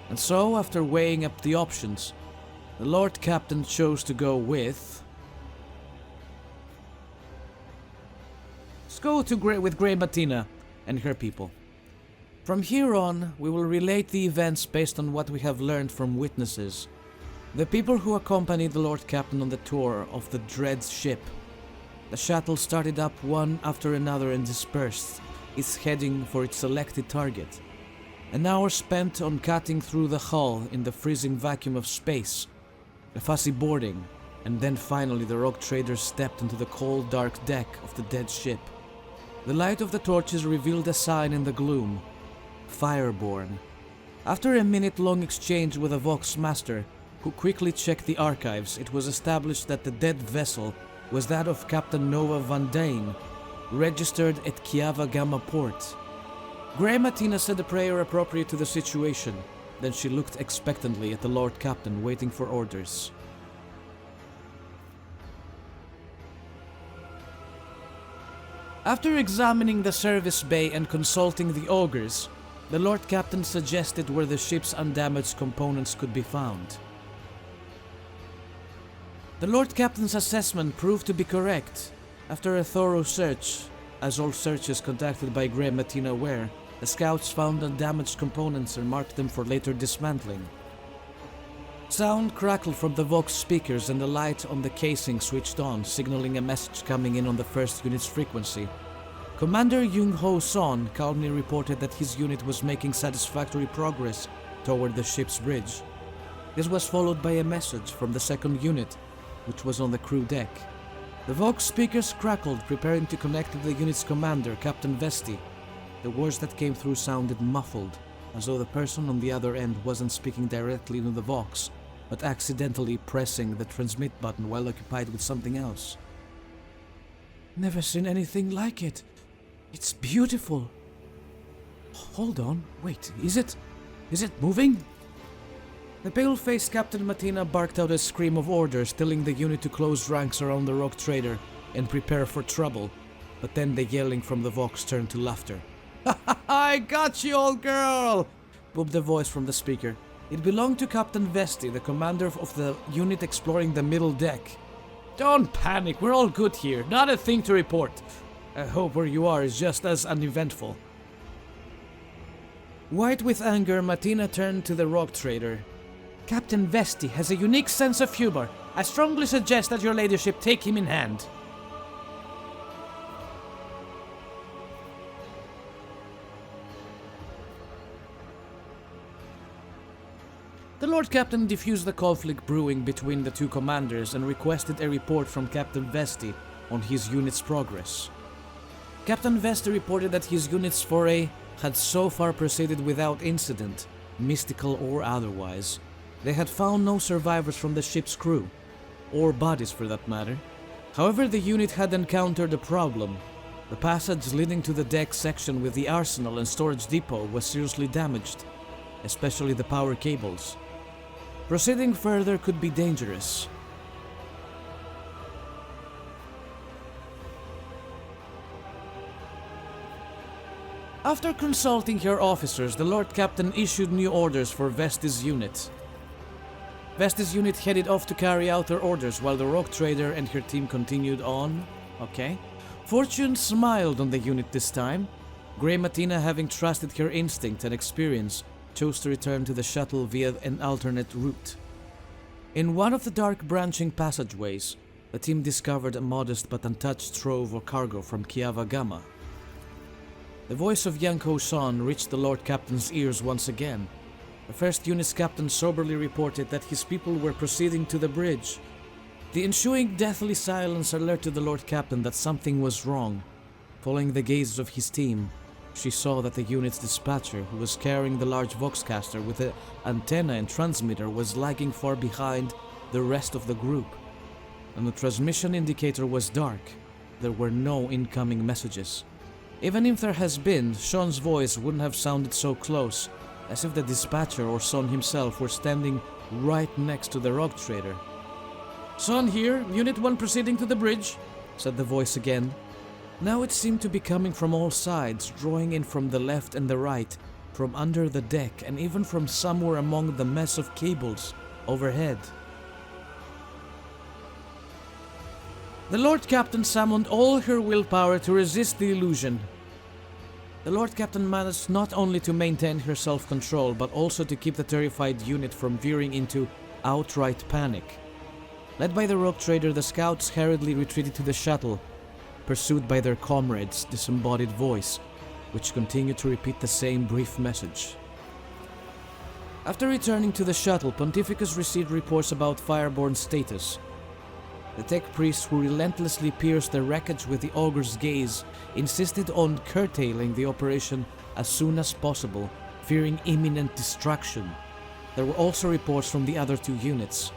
And so, after weighing up the options, the Lord Captain chose to go with... Let's go with Grey Matina and her people. From here on, we will relate the events based on what we have learned from witnesses. The people who accompanied the Lord Captain on the tour of the Dread ship. The shuttle started up one after another and dispersed, its heading for its selected target. An hour spent on cutting through the hull in the freezing vacuum of space, a fussy boarding, and then finally the rogue traders stepped into the cold dark deck of the dead ship. The light of the torches revealed a sign in the gloom. Fireborn. After a minute-long exchange with a Vox Master, who quickly checked the archives, it was established that the dead vessel was that of Captain Nova Van Dane, registered at Kiava Gamma Port. Grey Matina said a prayer appropriate to the situation, then she looked expectantly at the Lord Captain, waiting for orders. After examining the service bay and consulting the augurs, the Lord Captain suggested where the ship's undamaged components could be found. The Lord Captain's assessment proved to be correct. After a thorough search, as all searches conducted by Grey Matina were, the scouts found undamaged components and marked them for later dismantling. Sound crackled from the Vox speakers and the light on the casing switched on, signaling a message coming in on the first unit's frequency. Commander Jung-Ho Son calmly reported that his unit was making satisfactory progress toward the ship's bridge. This was followed by a message from the second unit, which was on the crew deck. The Vox speakers crackled, preparing to connect to the unit's commander, Captain Vesti. The words that came through sounded muffled, as though the person on the other end wasn't speaking directly into the Vox, but accidentally pressing the transmit button while occupied with something else. Never seen anything like it. It's beautiful. Hold on, wait, is it moving? The pale-faced Captain Matina barked out a scream of orders, telling the unit to close ranks around the rogue trader and prepare for trouble, but then the yelling from the Vox turned to laughter. I got you, old girl! Booped the voice from the speaker. It belonged to Captain Vesti, the commander of the unit exploring the middle deck. Don't panic, we're all good here, not a thing to report. I hope where you are is just as uneventful. White with anger, Matina turned to the rogue trader. Captain Vesti has a unique sense of humor. I strongly suggest that your ladyship take him in hand. The Lord Captain diffused the conflict brewing between the two commanders and requested a report from Captain Vesti on his unit's progress. Captain Vesti reported that his unit's foray had so far proceeded without incident, mystical or otherwise. They had found no survivors from the ship's crew, or bodies for that matter. However, the unit had encountered a problem. The passage leading to the deck section with the arsenal and storage depot was seriously damaged, especially the power cables. Proceeding further could be dangerous. After consulting her officers, the Lord Captain issued new orders for Vesti's unit. Vesti's unit headed off to carry out their orders while the rogue trader and her team continued on. Okay. Fortune smiled on the unit this time. Grey Matina, having trusted her instinct and experience, chose to return to the shuttle via an alternate route. In one of the dark branching passageways, the team discovered a modest but untouched trove of cargo from Kiava Gamma. The voice of Yanko San reached the Lord Captain's ears once again. The first unit's captain soberly reported that his people were proceeding to the bridge. The ensuing deathly silence alerted the Lord Captain that something was wrong. Following the gaze of his team, she saw that the unit's dispatcher, who was carrying the large Voxcaster with an antenna and transmitter, was lagging far behind the rest of the group. And the transmission indicator was dark. There were no incoming messages. Even if there has been, Sean's voice wouldn't have sounded so close, as if the dispatcher or Son himself were standing right next to the rogue trader. Son here, Unit 1 proceeding to the bridge, said the voice again. Now it seemed to be coming from all sides, drawing in from the left and the right, from under the deck, and even from somewhere among the mess of cables overhead. The Lord Captain summoned all her willpower to resist the illusion. The Lord Captain managed not only to maintain her self-control, but also to keep the terrified unit from veering into outright panic. Led by the rogue trader, the scouts hurriedly retreated to the shuttle, pursued by their comrade's disembodied voice, which continued to repeat the same brief message. After returning to the shuttle, Pontificus received reports about Fireborn's status. The tech priests who relentlessly pierced the wreckage with the Ogre's gaze insisted on curtailing the operation as soon as possible, fearing imminent destruction. There were also reports from the other two units.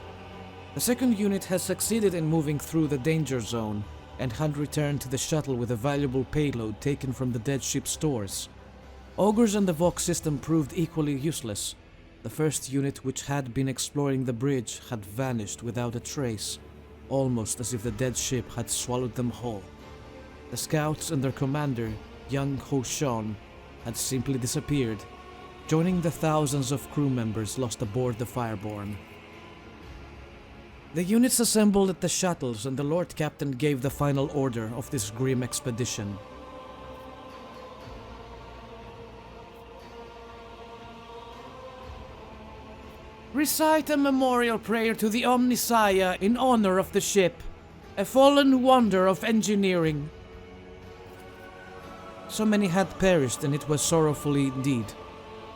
The second unit has succeeded in moving through the danger zone and had returned to the shuttle with a valuable payload taken from the dead ship's stores. Ogres and the Vox system proved equally useless. The first unit, which had been exploring the bridge, had vanished without a trace, almost as if the dead ship had swallowed them whole. The scouts and their commander, young Ho Shan, had simply disappeared, joining the thousands of crew members lost aboard the Fireborn. The units assembled at the shuttles, and the Lord Captain gave the final order of this grim expedition. Recite a memorial prayer to the Omnissiah in honor of the ship, a fallen wonder of engineering. So many had perished, and it was sorrowful indeed,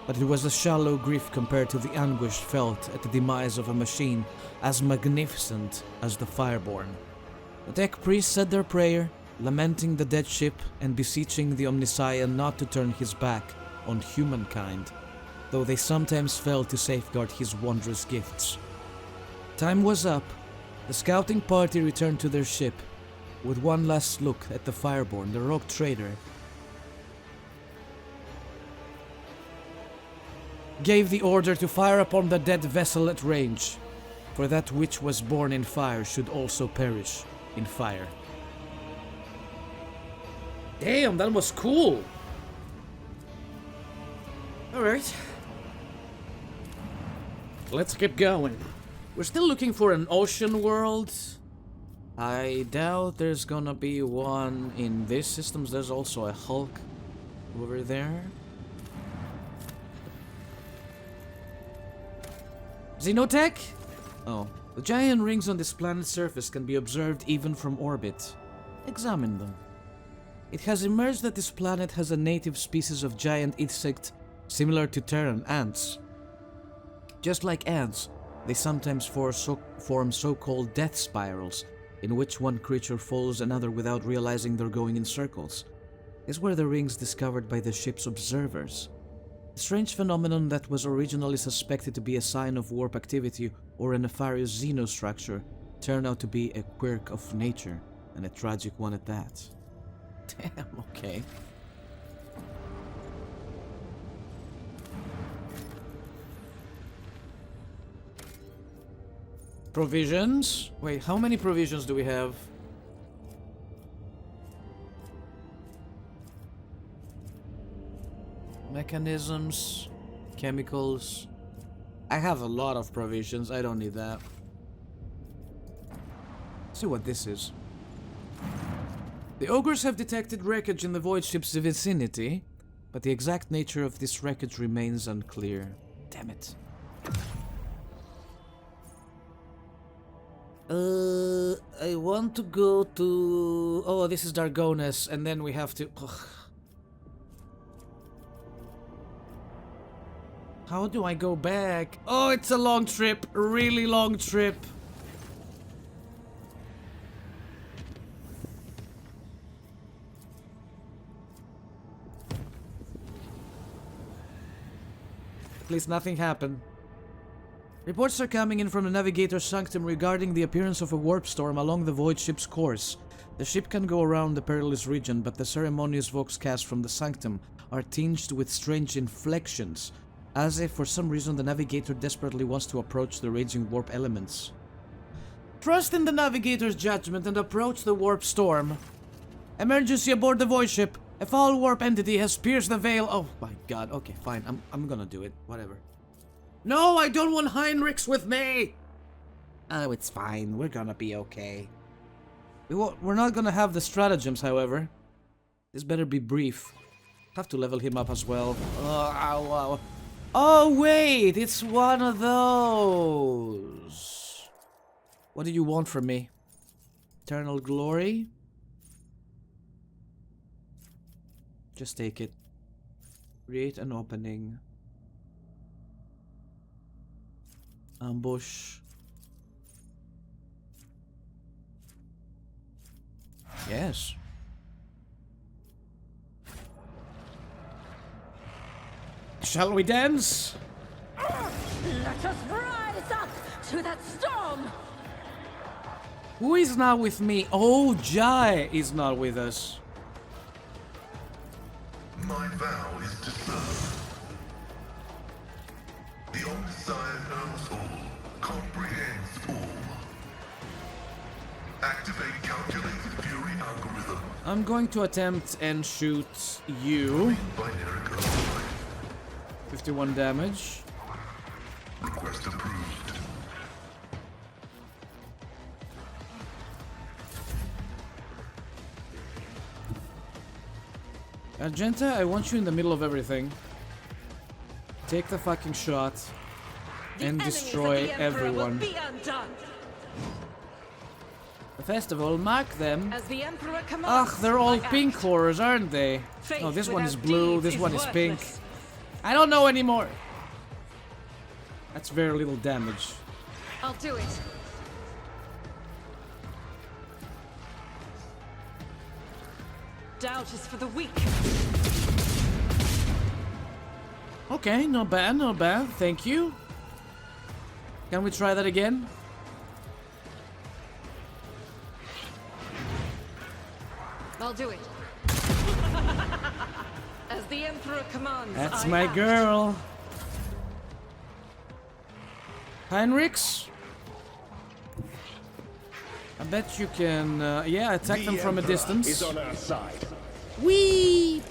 but it was a shallow grief compared to the anguish felt at the demise of a machine as magnificent as the Fireborn. The tech priests said their prayer, lamenting the dead ship and beseeching the Omnissiah not to turn his back on humankind, though they sometimes failed to safeguard his wondrous gifts. Time was up. The scouting party returned to their ship. With one last look at the Fireborn, the rogue trader gave the order to fire upon the dead vessel at range, for that which was born in fire should also perish in fire. Damn, that was cool! Alright. Let's keep going. We're still looking for an ocean world. I doubt there's gonna be one in these systems. There's also a Hulk over there. Xenotech? Oh, the giant rings on this planet's surface can be observed even from orbit. Examine them. It has emerged that this planet has a native species of giant insect similar to Terran ants. Just like ants, they sometimes form so-called death spirals, in which one creature follows another without realizing they're going in circles. These were the rings discovered by the ship's observers. A strange phenomenon that was originally suspected to be a sign of warp activity or a nefarious xenostructure turned out to be a quirk of nature, and a tragic one at that. Damn, okay. Provisions? Wait, how many provisions do we have? Mechanisms, chemicals. I have a lot of provisions, I don't need that. Let's see what this is. The ogres have detected wreckage in the void ship's vicinity, but the exact nature of this wreckage remains unclear. Damn it. I want to go to... Oh, this is Dargonis, and then we have to... Ugh. How do I go back? Oh, it's a long trip. A really long trip. Please, nothing happen. Reports are coming in from the Navigator's Sanctum regarding the appearance of a warp storm along the void ship's course. The ship can go around the perilous region, but the ceremonious voxcasts from the Sanctum are tinged with strange inflections, as if for some reason the Navigator desperately wants to approach the raging warp elements. Trust in the Navigator's judgment and approach the warp storm. Emergency aboard the void ship. A foul warp entity has pierced the veil. Oh my god, okay, fine. I'm gonna do it. Whatever. No, I don't want Heinrichs with me! Oh, it's fine. We're gonna be okay. We're not gonna have the stratagems, however. This better be brief. Have to level him up as well. Ow, ow. Oh wait, it's one of those. What do you want from me? Eternal glory? Just take it. Create an opening. Ambush. Yes. Shall we dance? Let us rise up to that storm! Who is not with me? Oh, Jai is not with us. My vow is to serve. The Omniscient knows all, comprehends all. Activate calculated fury algorithm. I'm going to attempt and shoot you. Binary code. 51 damage. Request approved. Argenta, I want you in the middle of everything. Take the fucking shot and destroy everyone. The festival, mark them. As the Emperor commands, Ugh, they're all I act. pink horrors, aren't they? Faith Oh, this one is without blue, deeds this is one is pink. worthless. I don't know anymore. That's very little damage. I'll do it. Doubt is for the weak. Okay, not bad, not bad. Thank you. Can we try that again? I'll do it. As the Emperor commands, That's I my act. girl. Heinrichs? I bet you can, yeah, attack them from a distance. Is on our side. Whee!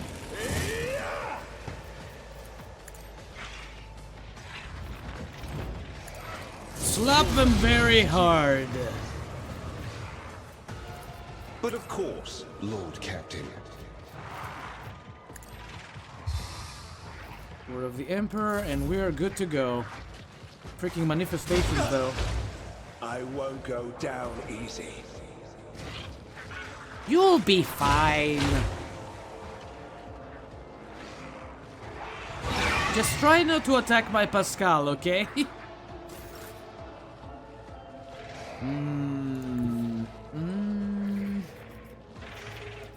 Slap them very hard. But of course, Lord Captain. Word of the Emperor, and we are good to go. Freaking manifestations, though. I won't go down easy. You'll be fine. Just try not to attack my Pascal, okay?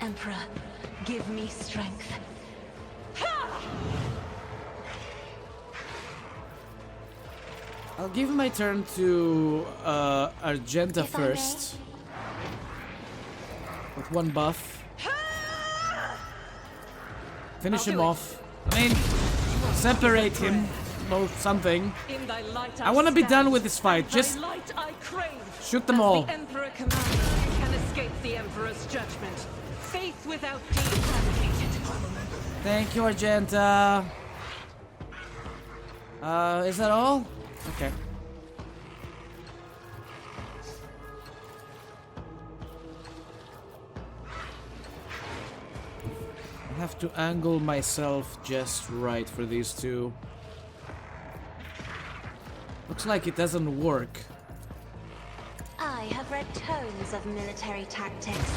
Emperor, give me strength. I'll give my turn to Argenta If I may. first. With one buff. Finish I'll him do it. off. I mean, separate him. Or something. In thy light I want to be stand, done with this fight. and Just thy light I crave. shoot them As all. the Emperor commands, you can escape the Emperor's judgment. Faith without deeds eradicated. Thank you, Argenta. Is that all? Okay. I have to angle myself just right for these two. Looks like it doesn't work. I have read tomes of military tactics.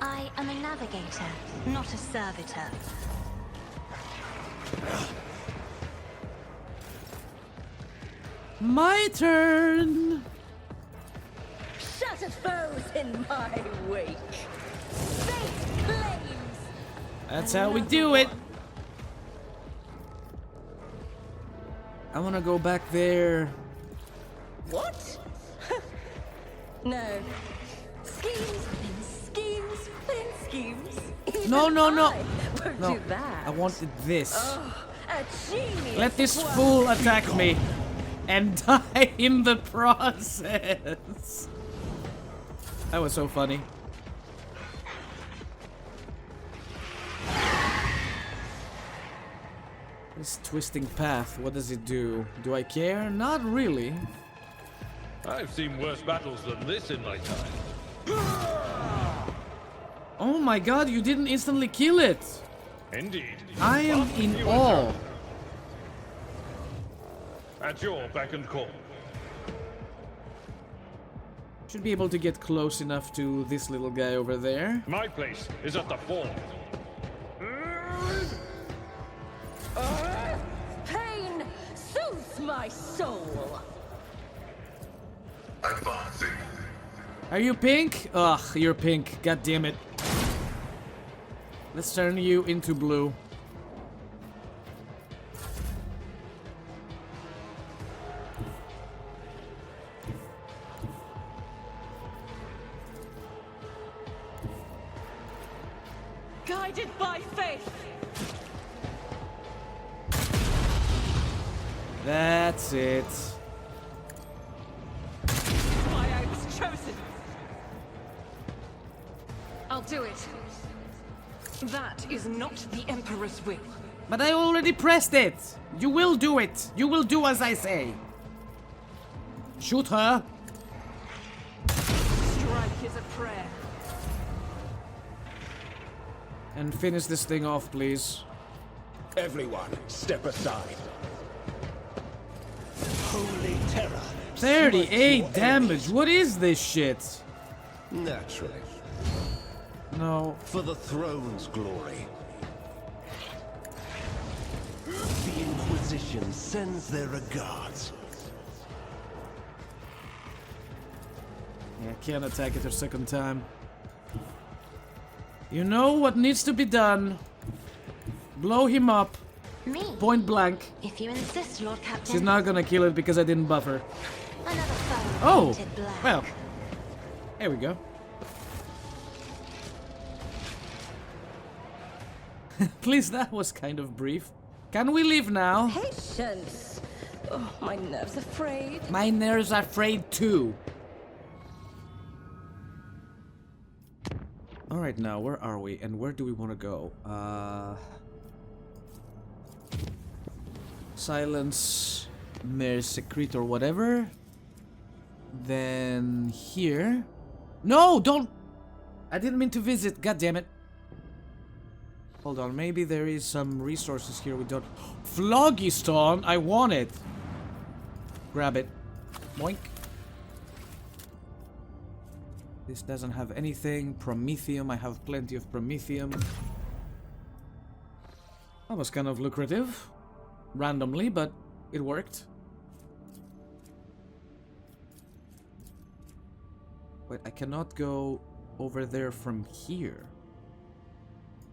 I am a navigator, not a servitor. My turn! Shattered foes in my wake. Fate claims. That's how we do it! I wanna go back there. What? No. Schemes within schemes within schemes. Even No, no, no. I won't No, do that. I wanted this. A genius. Let this work. fool attack me and die in the process. That was so funny. This twisting path, what does it do? Do I care? Not really. I've seen worse battles than this in my time. Oh my god, you didn't instantly kill it! Indeed. I am in awe. At your beck and call. Should be able to get close enough to this little guy over there. My place is at the fore. Pain soothes my soul. Advancing. Are you pink? Ugh, you're pink. God damn it. Let's turn you into blue. Guided by faith. That's it. Why I was chosen. I'll do it. That is not the Emperor's will. But I already pressed it. You will do it. You will do as I say. Shoot her. Strike is a prayer. And finish this thing off, please. Everyone, step aside. Holy terror. 38 damage. What is this shit? Naturally. No. For the throne's glory. The Inquisition sends their regards. Yeah, I can't attack it a second time. You know what needs to be done. Blow him up. Me? Point blank. If you insist, Lord Captain. She's not gonna kill it because I didn't buff her. Another foe Oh! painted black. Well. There we go. Please, that was kind of brief. Can we leave now? Patience. Oh, my nerves are frayed. My nerves are frayed too. Alright, now, where are we? And where do we want to go? Silence, Mere Secret or whatever. Then here. No, don't! I didn't mean to visit, god damn it. Hold on, maybe there is some resources here we don't... Phlogiston! I want it! Grab it. Boink. This doesn't have anything. Promethium, I have plenty of promethium. That was kind of lucrative. Randomly, but it worked. Wait, I cannot go over there from here.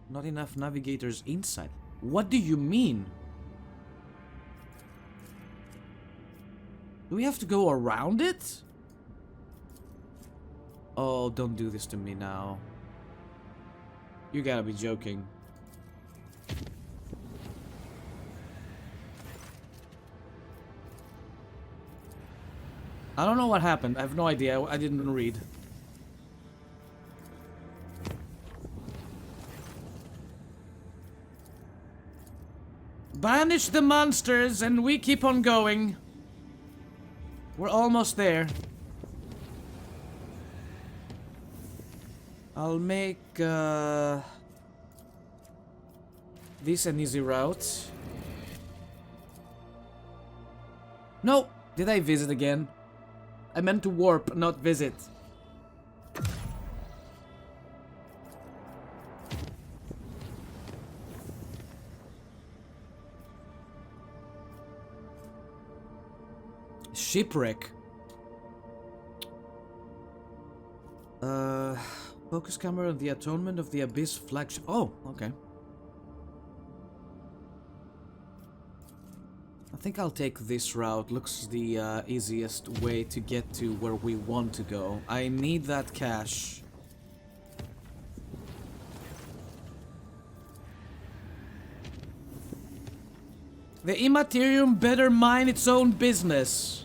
Not enough navigators inside. What do you mean? Do we have to go around it? Oh, don't do this to me now. You gotta be joking. I don't know what happened. I have no idea. I didn't read. Banish the monsters and we keep on going. We're almost there. I'll make this an easy route. No! Did I visit again? I meant to warp, not visit. Shipwreck. Focus camera on the Atonement of the Abyss flagship. Oh, okay. I think I'll take this route. Looks the easiest way to get to where we want to go. I need that cash. The Immaterium better mind its own business.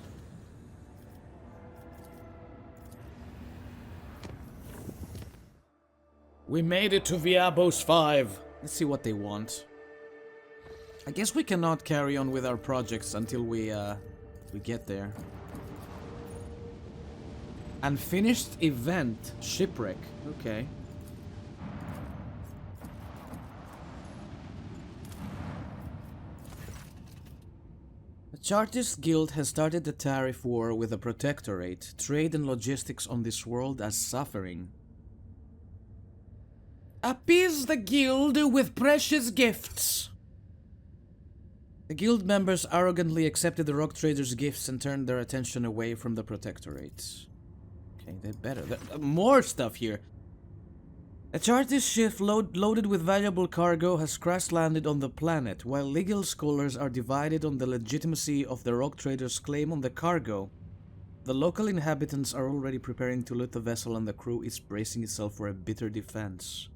We made it to Viabos 5. Let's see what they want. I guess we cannot carry on with our projects until we get there. Unfinished event. Shipwreck. Okay. Chartist Guild has started the tariff war with the Protectorate. Trade and logistics on this world are suffering. Appease the guild with precious gifts. The guild members arrogantly accepted the rock traders' gifts and turned their attention away from the Protectorate. Okay, they better. More stuff here. A Chartist ship loaded with valuable cargo has crash-landed on the planet, while legal scholars are divided on the legitimacy of the rock traders' claim on the cargo. The local inhabitants are already preparing to loot the vessel, and the crew is bracing itself for a bitter defense.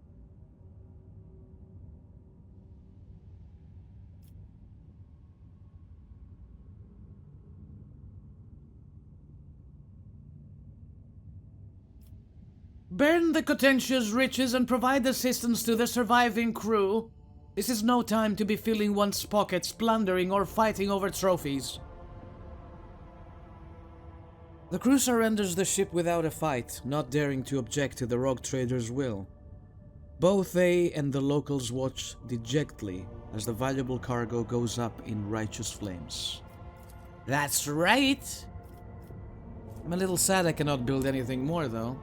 Burn the contentious riches and provide assistance to the surviving crew. This is no time to be filling one's pockets, plundering, or fighting over trophies. The crew surrenders the ship without a fight, not daring to object to the rogue trader's will. Both they and the locals watch dejectedly as the valuable cargo goes up in righteous flames. That's right! I'm a little sad I cannot build anything more, though.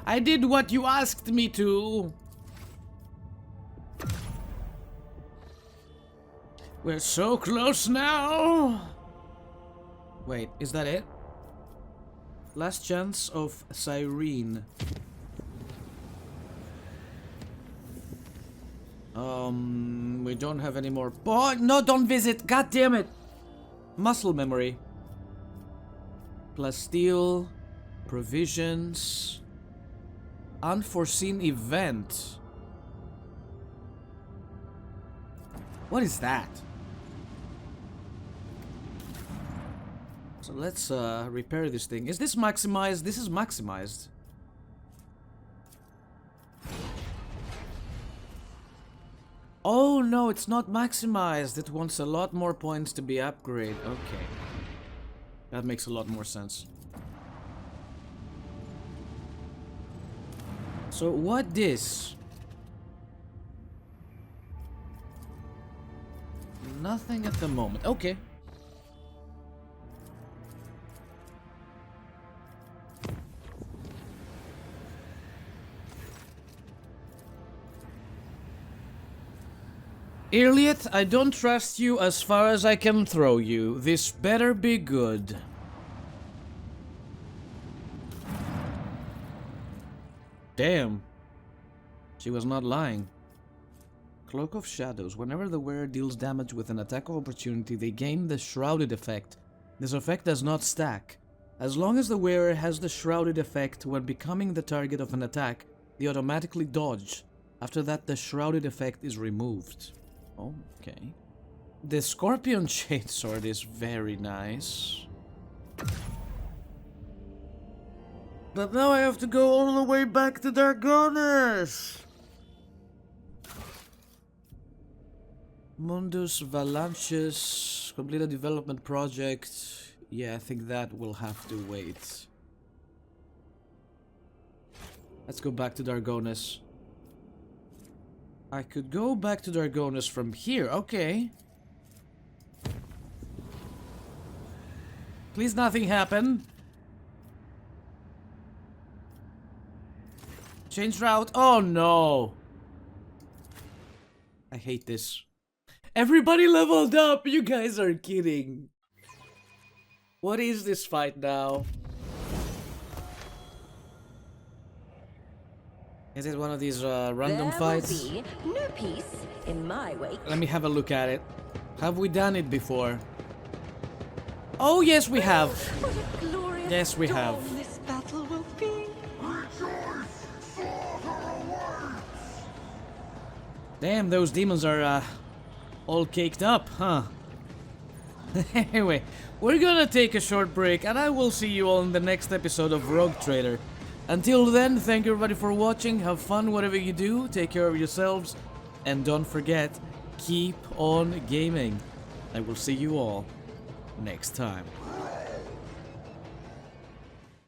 I did what you asked me to. We're so close now. Wait, is that it? Last chance of Cyrene. We don't have any more. Oh, no, don't visit. God damn it. Muscle memory. Plasteel. Provisions. Unforeseen event. What is that? So let's repair this thing. Is this maximized? This is maximized. Oh no, it's not maximized. It wants a lot more points to be upgraded. Okay. That makes a lot more sense. So what this? Nothing at the moment. Okay. Elliot, I don't trust you as far as I can throw you. This better be good. Damn. She was not lying. Cloak of Shadows. Whenever the wearer deals damage with an attack of opportunity, they gain the Shrouded effect. This effect does not stack. As long as the wearer has the Shrouded effect when becoming the target of an attack, they automatically dodge. After that, the Shrouded effect is removed. Okay. The Scorpion Shade Sword is very nice. But now I have to go all the way back to Dargonis! Mundus Valancius. Complete a development project. Yeah, I think that will have to wait. Let's go back to Dargonis. I could go back to Dargonis from here. Okay. Please nothing happen. Change route. Oh no. I hate this. Everybody leveled up. You guys are kidding. What is this fight now? Is it one of these random fights? There will be no peace in my wake. Let me have a look at it. Have we done it before? Oh yes, we have. What a glorious Yes, we have. dawn this battle will be. Damn, those demons are all caked up, huh? Anyway, we're gonna take a short break, and I will see you all in the next episode of Rogue Trader. Until then, thank you everybody for watching. Have fun whatever you do. Take care of yourselves. And don't forget, keep on gaming. I will see you all next time.